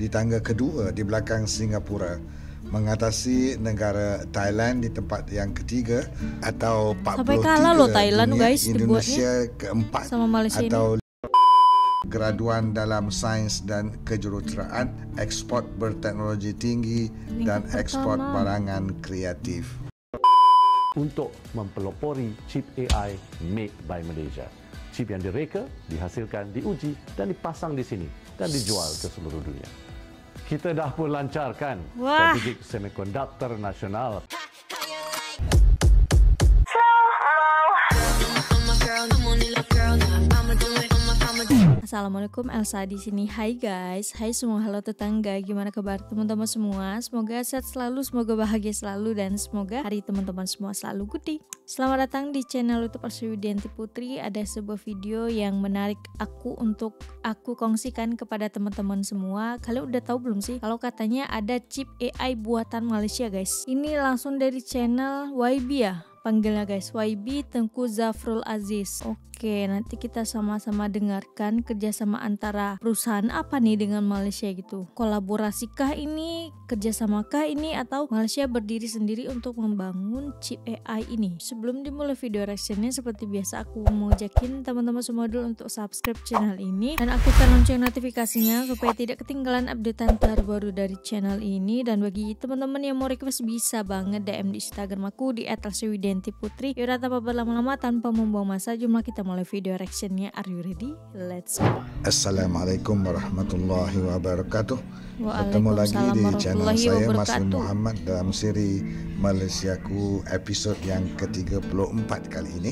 di tangga kedua di belakang Singapura, mengatasi negara Thailand di tempat yang ketiga atau 43 sampai kalah loh Thailand dunia, guys Indonesia keempat sama Malaysia atau ini. Graduan dalam sains dan kejuruteraan, ekspor berteknologi tinggi dan ekspor barangan kreatif. Untuk mempelopori chip AI made by Malaysia. Chip yang direka, dihasilkan, diuji dan dipasang di sini dan dijual ke seluruh dunia. Kita dah pun lancarkan strategi semikonduktor nasional. Assalamualaikum, Elsa di sini. Hai guys, hai semua, halo tetangga. Gimana kabar teman-teman semua? Semoga sehat selalu, semoga bahagia selalu, dan semoga hari teman-teman semua selalu good day. Selamat datang di channel YouTube Elsa Widianti Putri. Ada sebuah video yang menarik untuk aku kongsikan kepada teman-teman semua. Kalian udah tahu belum sih kalau katanya ada chip AI buatan Malaysia guys? Ini langsung dari channel YB ya. Panggilnya guys, YB Tengku Zafrul Aziz. Oke, nanti kita sama-sama dengarkan kerjasama antara perusahaan apa nih dengan Malaysia gitu. Kolaborasikah ini, kerjasamakah ini, atau Malaysia berdiri sendiri untuk membangun chip AI ini? Sebelum dimulai video reactionnya, seperti biasa aku mau ajakin teman-teman semua dulu untuk subscribe channel ini dan aktifkan lonceng notifikasinya supaya tidak ketinggalan updatean terbaru dari channel ini. Dan bagi teman-teman yang mau request bisa banget DM di Instagram aku di @elsawidiantiputri. Yaudah, tanpa berlama-lama, tanpa membuang masa, jom kita mulai video reactionnya. Are you ready? Let's go. Assalamualaikum warahmatullahi wabarakatuh. Bertemu lagi di channel saya Maslim Muhammad dalam siri Malaysiaku episod yang ke-34 kali ini.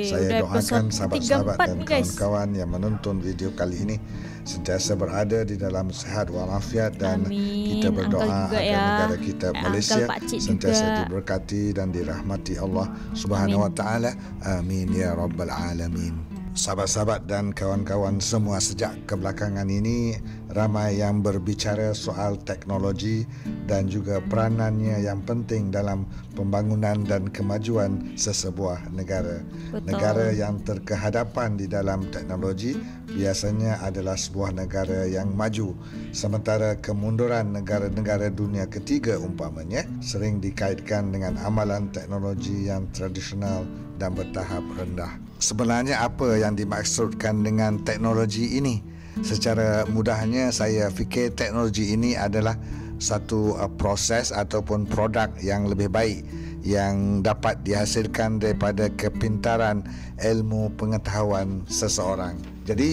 Saya doakan sahabat-sahabat dan kawan-kawan yang menonton video kali ini sentiasa berada di dalam sehat walafiat, dan kita berdoa agar negara kita Malaysia sentiasa diberkati dan dirahmati Allah Subhanahu wa taala. Amin ya rabbal alamin. Sahabat-sahabat dan kawan-kawan semua, sejak kebelakangan ini ramai yang berbicara soal teknologi dan juga peranannya yang penting dalam pembangunan dan kemajuan sesebuah negara. Betul. Negara yang terkehadapan di dalam teknologi biasanya adalah sebuah negara yang maju, sementara kemunduran negara-negara dunia ketiga umpamanya sering dikaitkan dengan amalan teknologi yang tradisional dan bertahap rendah. Sebenarnya apa yang dimaksudkan dengan teknologi ini? Secara mudahnya saya fikir teknologi ini adalah satu proses ataupun produk yang lebih baik yang dapat dihasilkan daripada kepintaran ilmu pengetahuan seseorang. Jadi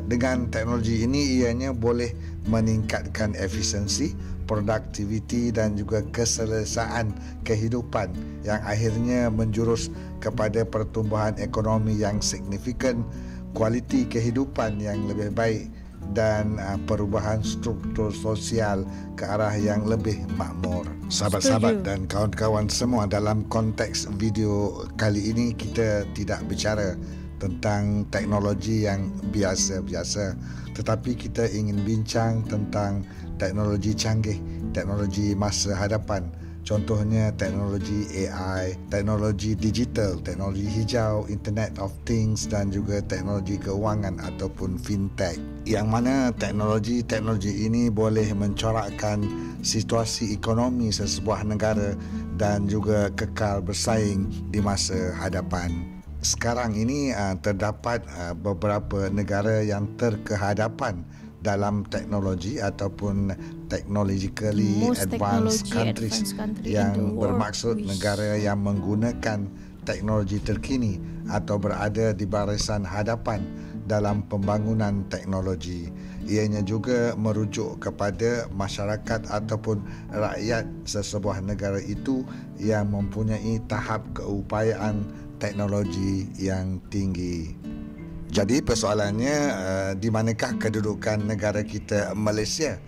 dengan teknologi ini ianya boleh meningkatkan efisiensi, produktiviti dan juga keselesaan kehidupan yang akhirnya menjurus kepada pertumbuhan ekonomi yang signifikan, kualiti kehidupan yang lebih baik, dan perubahan struktur sosial ke arah yang lebih makmur. Sahabat-sahabat dan kawan-kawan semua, dalam konteks video kali ini kita tidak bicara tentang teknologi yang biasa-biasa, tetapi kita ingin bincang tentang teknologi canggih, teknologi masa hadapan. Contohnya teknologi AI, teknologi digital, teknologi hijau, Internet of Things, dan juga teknologi keuangan ataupun fintech. Yang mana teknologi ini boleh mencorakkan situasi ekonomi sesebuah negara dan juga kekal bersaing di masa hadapan. Sekarang ini terdapat beberapa negara yang terkehadapan dalam teknologi ataupun technologically advanced countries yang bermaksud negara yang menggunakan teknologi terkini atau berada di barisan hadapan dalam pembangunan teknologi. Ianya juga merujuk kepada masyarakat ataupun rakyat sesebuah negara itu yang mempunyai tahap keupayaan teknologi yang tinggi. Jadi persoalannya, di manakah kedudukan negara kita Malaysia?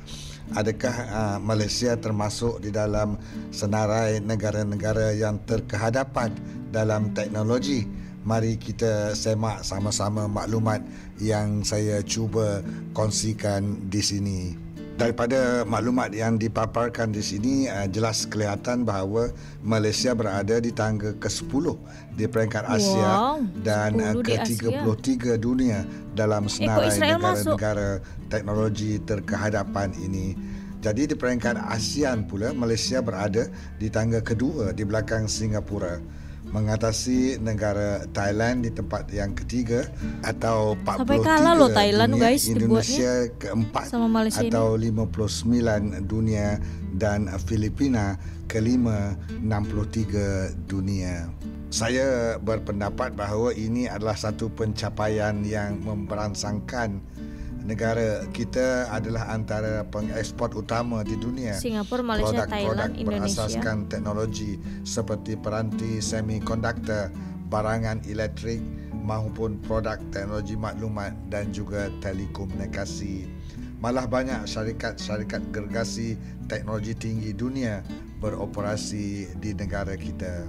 Adakah Malaysia termasuk di dalam senarai negara-negara yang terkehadapan dalam teknologi? Mari kita semak sama-sama maklumat yang saya cuba kongsikan di sini. Daripada maklumat yang dipaparkan di sini, jelas kelihatan bahawa Malaysia berada di tangga ke-10 di peringkat Asia dan ke-33 dunia dalam senarai negara-negara teknologi terkehadapan ini. Jadi di peringkat ASEAN pula, Malaysia berada di tangga kedua di belakang Singapura, mengatasi negara Thailand di tempat yang ketiga atau 43 sampai kalah loh Thailand, dunia, guys, Indonesia keempat atau 59 dunia, dan Filipina kelima 63 dunia. Saya berpendapat bahawa ini adalah satu pencapaian yang memberansangkan. Negara kita adalah antara pengeksport utama di dunia. Singapura, Malaysia, Thailand, Indonesia. Berasaskan teknologi seperti peranti semikonduktor, barangan elektrik maupun produk teknologi maklumat dan juga telekomunikasi. Malah banyak syarikat-syarikat gergasi teknologi tinggi dunia beroperasi di negara kita.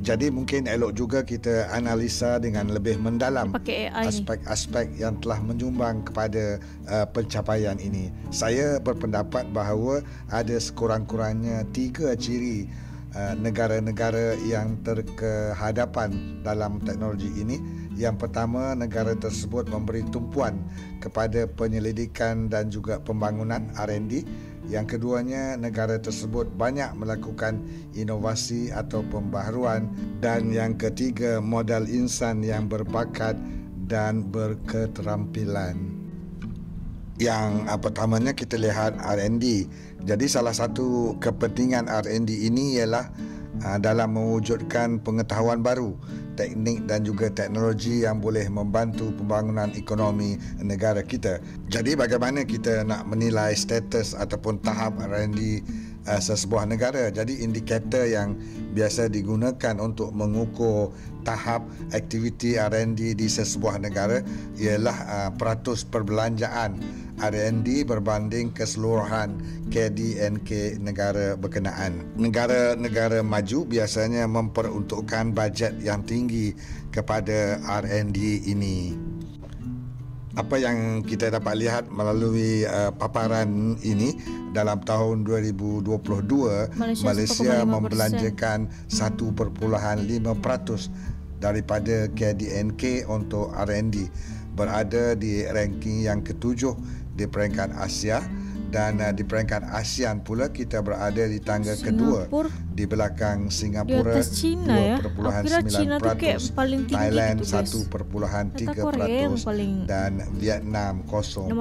Jadi mungkin elok juga kita analisa dengan lebih mendalam aspek-aspek yang telah menyumbang kepada pencapaian ini. Saya berpendapat bahawa ada sekurang-kurangnya 3 ciri negara-negara yang terkehadapan dalam teknologi ini. Yang pertama, negara tersebut memberi tumpuan kepada penyelidikan dan juga pembangunan R&D. Yang keduanya, negara tersebut banyak melakukan inovasi atau pembaharuan. Dan yang ketiga, modal insan yang berbakat dan berketerampilan. Yang pertamanya kita lihat R&D. Jadi salah satu kepentingan R&D ini ialah dalam mewujudkan pengetahuan baru, teknik dan juga teknologi yang boleh membantu pembangunan ekonomi negara kita. Jadi bagaimana kita nak menilai status ataupun tahap R&D sesebuah negara? Jadi indikator yang biasa digunakan untuk mengukur tahap aktiviti R&D di sesebuah negara ialah peratus perbelanjaan R&D berbanding keseluruhan KDNK negara berkenaan. Negara-negara maju biasanya memperuntukkan bajet yang tinggi kepada R&D ini. Apa yang kita dapat lihat melalui paparan ini, dalam tahun 2022 Malaysia membelanjakan 1.5% daripada KDNK untuk R&D, berada di ranking yang ke-7 di peringkat Asia, dan di peringkat ASEAN pula kita berada di tangga kedua di belakang Singapura 2.9%, Thailand 1.3% dan Vietnam 0.4%.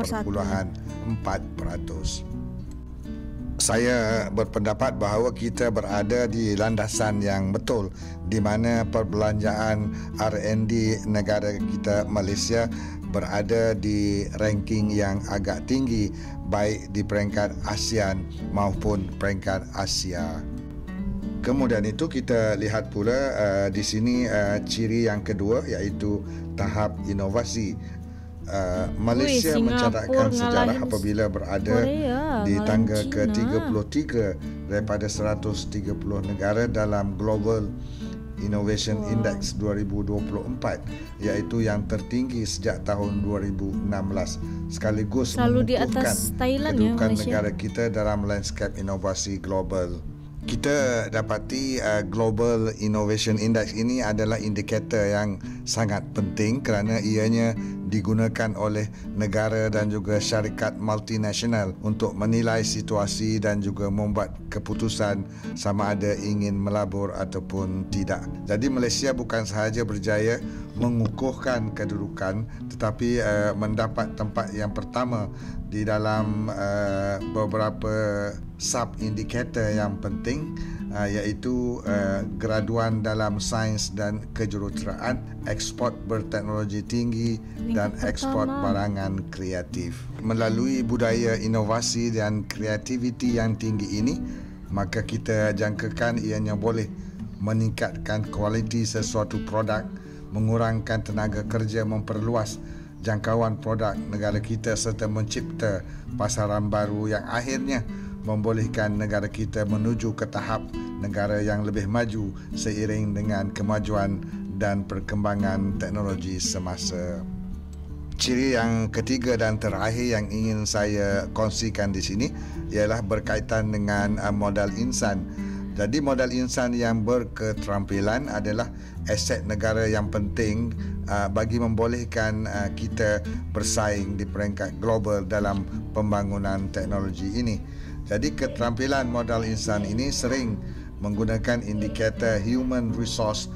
Saya berpendapat bahawa kita berada di landasan yang betul, di mana perbelanjaan R&D negara kita Malaysia berada di ranking yang agak tinggi, baik di peringkat ASEAN maupun peringkat Asia. Kemudian itu kita lihat pula di sini ciri yang kedua, iaitu tahap inovasi. Malaysia mencatatkan sejarah apabila berada di tangga ke-33 daripada 130 negara dalam Global Innovation Index 2024, iaitu yang tertinggi sejak tahun 2016, sekaligus mengukuhkan kedudukan negara kita dalam lanskap inovasi global. Kita dapati Global Innovation Index ini adalah indikator yang sangat penting kerana ianya digunakan oleh negara dan juga syarikat multinasional untuk menilai situasi dan juga membuat keputusan sama ada ingin melabur ataupun tidak. Jadi Malaysia bukan sahaja berjaya mengukuhkan kedudukan, tetapi mendapat tempat yang pertama di dalam beberapa sub-indikator yang penting, iaitu graduan dalam sains dan kejuruteraan, ekspor berteknologi tinggi dan ekspor barangan kreatif. Melalui budaya inovasi dan kreativiti yang tinggi ini, maka kita jangkakan ianya boleh meningkatkan kualiti sesuatu produk, mengurangkan tenaga kerja, memperluas jangkauan produk negara kita serta mencipta pasaran baru yang akhirnya membolehkan negara kita menuju ke tahap negara yang lebih maju seiring dengan kemajuan dan perkembangan teknologi semasa. Ciri yang ketiga dan terakhir yang ingin saya kongsikan di sini ialah berkaitan dengan modal insan. Jadi modal insan yang berketerampilan adalah aset negara yang penting bagi membolehkan kita bersaing di peringkat global dalam pembangunan teknologi ini. Jadi keterampilan modal insan ini sering menggunakan indikator Human Resource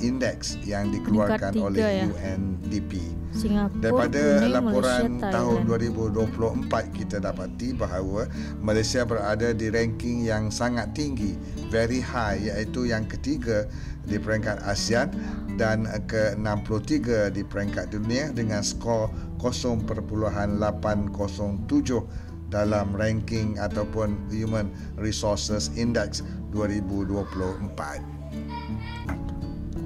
Index yang dikeluarkan oleh UNDP. Singapura, Daripada Brunei, laporan Malaysia, tahun Thailand. 2024 kita dapati bahawa Malaysia berada di ranking yang sangat tinggi, very high, iaitu yang ketiga di peringkat ASEAN dan ke-63 di peringkat dunia dengan skor 0.807 dalam ranking ataupun Human Resources Index 2024.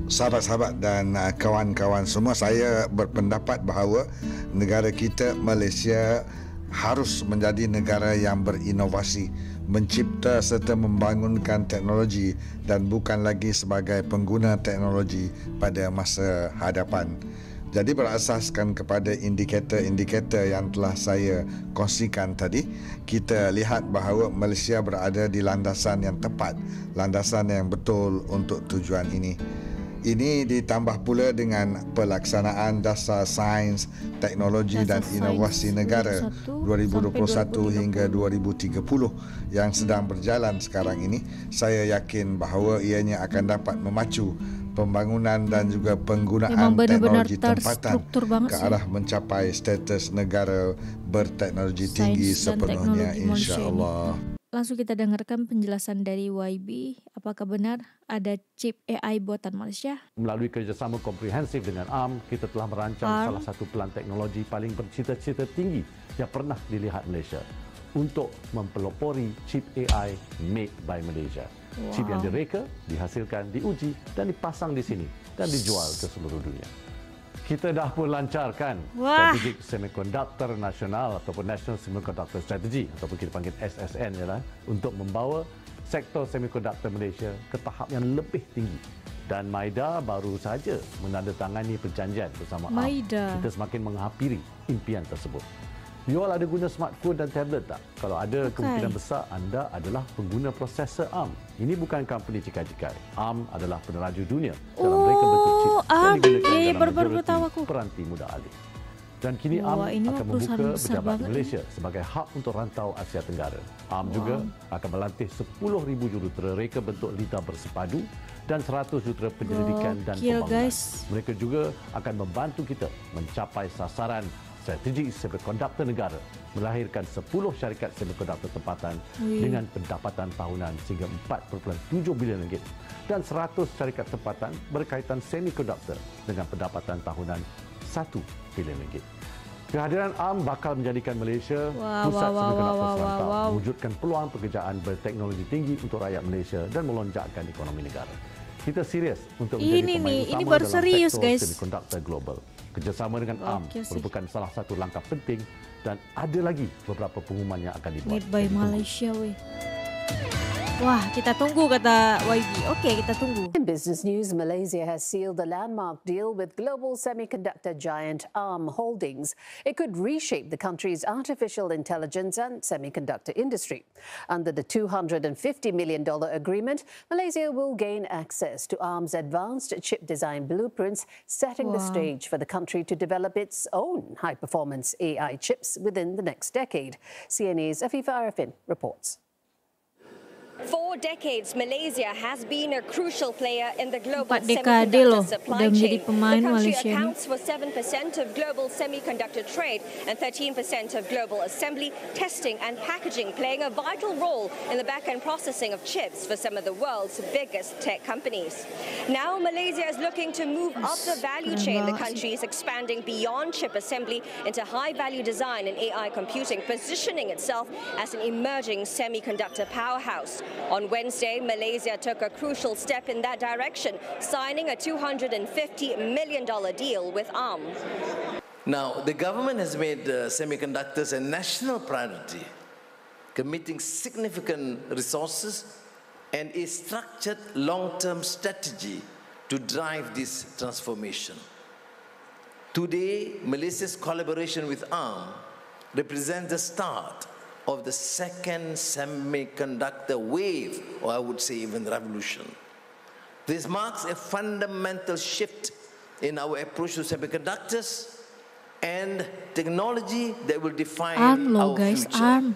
Sahabat-sahabat dan kawan-kawan semua, saya berpendapat bahawa negara kita Malaysia harus menjadi negara yang berinovasi, mencipta serta membangunkan teknologi dan bukan lagi sebagai pengguna teknologi pada masa hadapan. Jadi berasaskan kepada indikator-indikator yang telah saya kongsikan tadi, kita lihat bahawa Malaysia berada di landasan yang tepat, landasan yang betul untuk tujuan ini. Ini ditambah pula dengan pelaksanaan Dasar Sains, Teknologi dan Inovasi Negara 2021 hingga 2030 yang sedang berjalan sekarang ini. Saya yakin bahawa ianya akan dapat memacu pembangunan dan juga penggunaan teknologi tempatan ke arah mencapai status negara berteknologi tinggi sepenuhnya, insya-Allah. Langsung kita dengarkan penjelasan dari YB. Apakah benar ada chip AI buatan Malaysia? Melalui kerjasama komprehensif dengan ARM, kita telah merancang salah satu pelan teknologi paling bercita-cita tinggi yang pernah dilihat Malaysia untuk mempelopori chip AI made by Malaysia. Wow. Chip yang direka, dihasilkan, diuji dan dipasang di sini dan dijual ke seluruh dunia. Kita dah pun lancarkan Strategic Semiconductor Nasional ataupun National Semiconductor Strategy ataupun kita panggil SSN ialah untuk membawa sektor semikonduktor Malaysia ke tahap yang lebih tinggi. Dan MIDA baru saja menandatangani perjanjian bersama ARM. Kita semakin menghampiri impian tersebut. You all ada guna smartphone dan tablet tak? Kalau ada, kemungkinan besar anda adalah pengguna prosesor ARM. Ini bukan company cikai-cikai. ARM adalah peneraju dunia dalam reka bentuk chip yang digunakan dalam majoriti peranti mudah alih. Dan kini ARM akan membuka pejabat Malaysia sebagai hub untuk rantau Asia Tenggara. ARM juga akan melantik 10,000 jurutera reka bentuk lidah bersepadu dan 100 jurutera penyelidikan dan pembangunan. Mereka juga akan membantu kita mencapai sasaran strategi semikonduktor negara, melahirkan 10 syarikat semikonduktor tempatan dengan pendapatan tahunan sehingga 4.7 bilion ringgit dan 100 syarikat tempatan berkaitan semikonduktor dengan pendapatan tahunan 1 bilion ringgit. Kehadiran ARM bakal menjadikan Malaysia pusat semikonduktor serantau, mewujudkan peluang pekerjaan berteknologi tinggi untuk rakyat Malaysia dan melonjakkan ekonomi negara. Kita serius untuk menjadi pemain utama dalam sektor semikonduktor global. Kerjasama dengan ARM merupakan salah satu langkah penting dan ada lagi beberapa pengumuman yang akan dibuat. Made by Malaysia, weh. Wah, kita tunggu kata YB. Okey, kita tunggu. In business news, Malaysia has sealed a landmark deal with global semiconductor giant ARM Holdings. It could reshape the country's artificial intelligence and semiconductor industry. Under the $250 million agreement, Malaysia will gain access to ARM's advanced chip design blueprints, setting the stage for the country to develop its own high-performance AI chips within the next decade. CNA's Afifa Arifin reports. For decades, Malaysia has been a crucial player in the global semiconductor supply chain. The country accounts for 7% of global semiconductor trade and 13% of global assembly, testing and packaging, playing a vital role in the back-end processing of chips for some of the world's biggest tech companies. Now, Malaysia is looking to move up the value chain. The country is expanding beyond chip assembly into high-value design and AI computing, positioning itself as an emerging semiconductor powerhouse. On Wednesday, Malaysia took a crucial step in that direction, signing a $250 million deal with ARM. Now, the government has made semiconductors a national priority, committing significant resources and a structured long-term strategy to drive this transformation. Today, Malaysia's collaboration with ARM represents the start of the second semiconductor wave, or I would say even revolution. This marks a fundamental shift in our approach to semiconductors and technology that will define our future.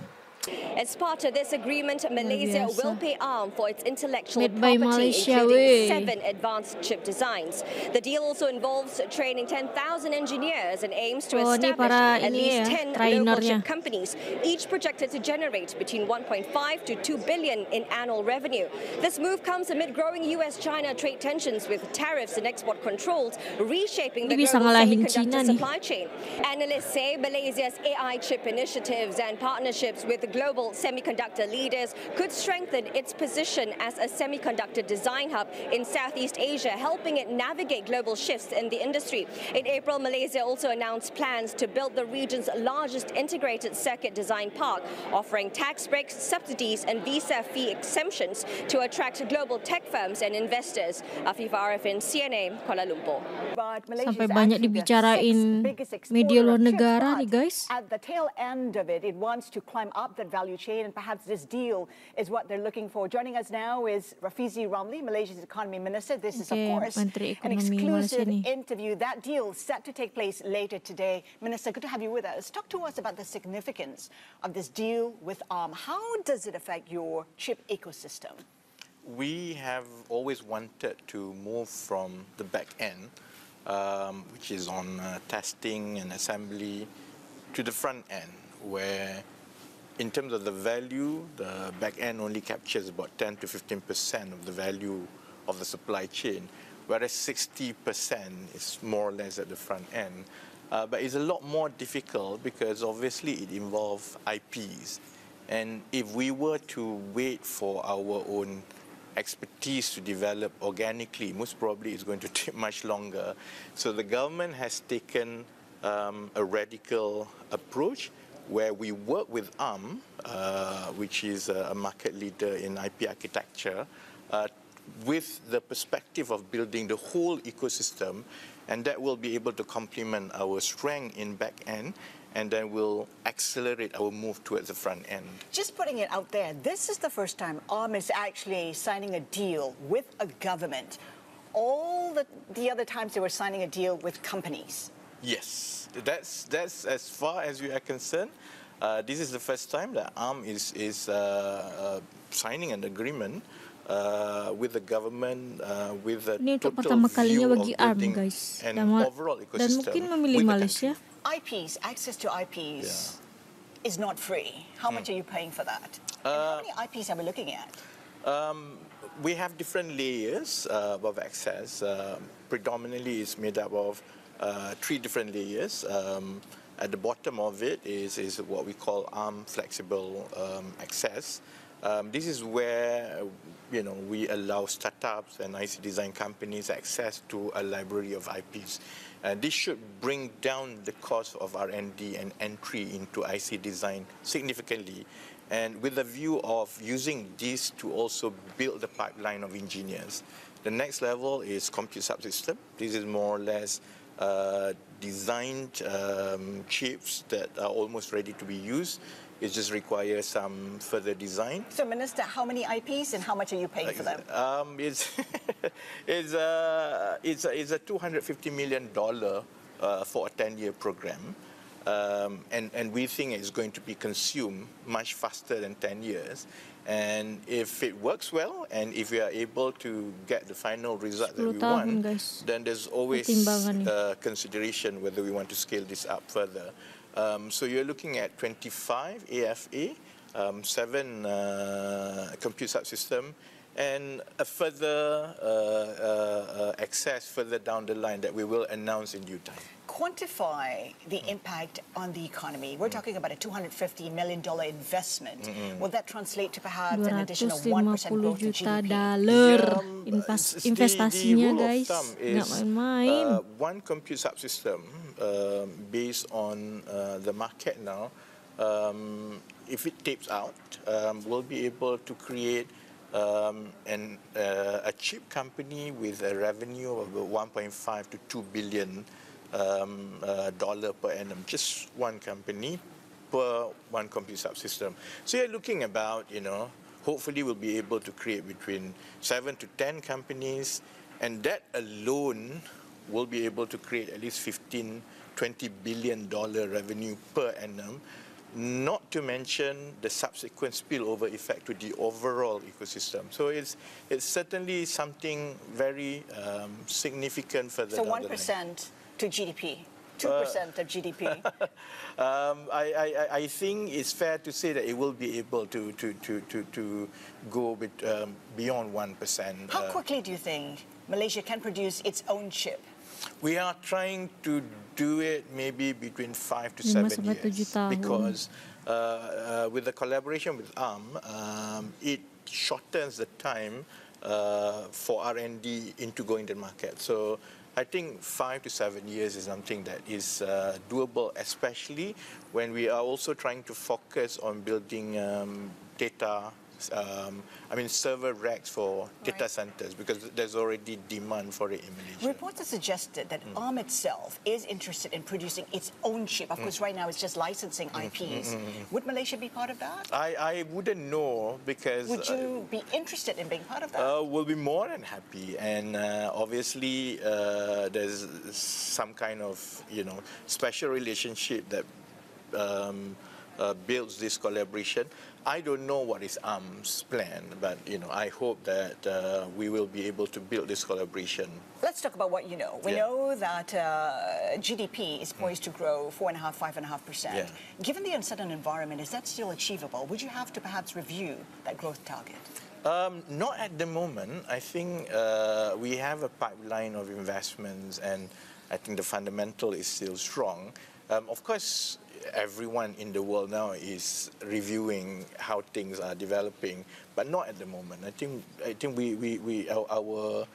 As part of this agreement, Malaysia will pay ARM for its intellectual Made by property, Malaysia, including 7 advanced chip designs. The deal also involves training 10,000 engineers and aims to establish at least 10 local chip companies, each projected to generate between 1.5 to 2 billion in annual revenue. This move comes amid growing US-China trade tensions, with tariffs and export controls reshaping the global semiconductor supply chain. Analysts say Malaysia's AI chip initiatives and partnerships with global semiconductor leaders could strengthen its position as a semiconductor design hub in Southeast Asia, helping it navigate global shifts in the industry. In April, Malaysia also announced plans to build the region's largest integrated circuit design park, offering tax breaks, subsidies and visa fee exemptions to attract global tech firms and investors. Afifah Arifin, CNA, Kuala Lumpur. Sampai banyak dibicarain media luar negara nih guys. At the tail end of it, it wants to climb up that value chain, and perhaps this deal is what they're looking for. Joining us now is Rafizi Ramli, Malaysia's Economy Minister. This is, of course, an exclusive interview. That deal set to take place later today. Minister, good to have you with us. Talk to us about the significance of this deal with ARM. How does it affect your chip ecosystem? We have always wanted to move from the back end, which is on testing and assembly, to the front end, where in terms of the value, the back end only captures about 10 to 15% of the value of the supply chain, whereas 60% is more or less at the front end. But it's a lot more difficult because obviously it involves IPs. And if we were to wait for our own expertise to develop organically, most probably it's going to take much longer. So the government has taken a radical approach where we work with ARM, which is a market leader in IP architecture, with the perspective of building the whole ecosystem, and that will be able to complement our strength in back end, and then we'll accelerate our move towards the front end. Just putting it out there, this is the first time ARM is actually signing a deal with a government. All the other times they were signing a deal with companies. Yes, that's as far as we are concerned. This is the first time that ARM is signing an agreement with the government, with a total view of building an overall ecosystem with the IPs, access to IPs is not free. How much are you paying for that? And how many IPs are we looking at? We have different layers of access. Predominantly, it's made up of 3 different layers. At the bottom of it is what we call ARM flexible access. This is where we allow startups and IC design companies access to a library of IPs. This should bring down the cost of R&D and entry into IC design significantly, and with the view of using this to also build the pipeline of engineers. The next level is compute subsystem. This is more or less designed chips that are almost ready to be used. It just requires some further design. So, Minister, how many IPs and how much are you paying for them? It's a $250 million for a 10-year program. And we think it's going to be consumed much faster than 10 years. And if it works well, and if we are able to get the final result that we want, then there's always consideration whether we want to scale this up further. So you're looking at 25 AFA, 7 compute subsystem, and a further access further down the line that we will announce in due time. Quantify the impact on the economy. We're talking about a $250 million investment. Will that translate to perhaps an additional 1% growth in GDP? Investasinya guys, nggak main-main. One compute subsystem based on the market now, if it tapes out, we'll be able to create a chip company with a revenue of about 1.5 to 2 billion dollar per annum, just one company per one computer subsystem. So you're looking about, hopefully we'll be able to create between 7 to 10 companies, and that alone will be able to create at least $15-20 billion revenue per annum, not to mention the subsequent spillover effect to the overall ecosystem. So it's certainly something very significant for the So 1% to GDP. 2% of GDP. I think it's fair to say that it will be able to go beyond 1%. How quickly do you think Malaysia can produce its own chip? We are trying to do it maybe between 5 to 7 years, because with the collaboration with ARM, it shortens the time for R&D into going to the market. So I think 5 to 7 years is something that is doable, especially when we are also trying to focus on building server racks for data centers, because there's already demand for it in Malaysia. Reports have suggested that ARM itself is interested in producing its own chip. Of course, right now it's just licensing IPs. Would Malaysia be part of that? I wouldn't know, because... Would you be interested in being part of that? We'll be more than happy, and obviously there's some kind of, special relationship that builds this collaboration. I don't know what is ARM's plan, but I hope that we will be able to build this collaboration. Let's talk about what you know. We know that GDP is poised to grow 4.5–5.5%. Yeah. Given the uncertain environment, is that still achievable? Would you have to perhaps review that growth target? Not at the moment. I think we have a pipeline of investments, and I think the fundamental is still strong. Of course, everyone in the world now is reviewing how things are developing, but not at the moment. I think our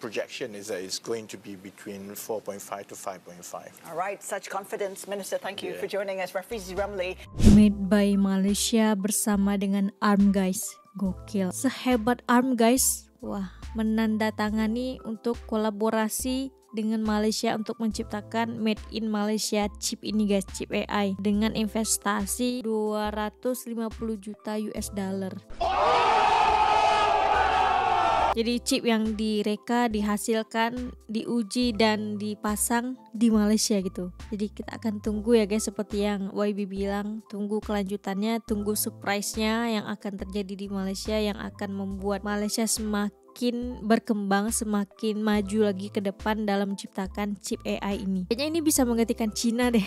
projection is that it's going to be between 4.5 to 5.5. All right, such confidence, Minister. Thank you for joining us, Rafizi Ramli. Made by Malaysia bersama dengan ARM, guys. Gokil. Sehebat ARM, guys. Wah, menandatangani untuk kolaborasi dengan Malaysia untuk menciptakan Made in Malaysia chip ini, guys, chip AI dengan investasi 250 juta US dollar. Jadi chip yang direka, dihasilkan, diuji dan dipasang di Malaysia gitu. Jadi kita akan tunggu ya guys, seperti yang YB bilang, tunggu kelanjutannya, tunggu surprise-nya yang akan terjadi di Malaysia, yang akan membuat Malaysia semakin berkembang, semakin maju lagi ke depan dalam menciptakan chip AI ini. Kayaknya ini bisa menggantikan Cina deh.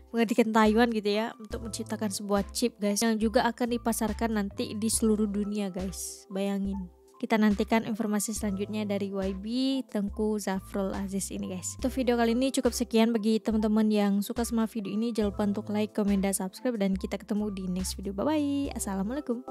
Menggantikan Taiwan gitu ya, untuk menciptakan sebuah chip, guys, yang juga akan dipasarkan nanti di seluruh dunia, guys. Bayangin. Kita nantikan informasi selanjutnya dari YB Tengku Zafrul Aziz ini, guys. Untuk video kali ini cukup sekian. Bagi teman-teman yang suka sama video ini, jangan lupa untuk like, komen, dan subscribe. Dan kita ketemu di next video. Bye-bye. Assalamualaikum.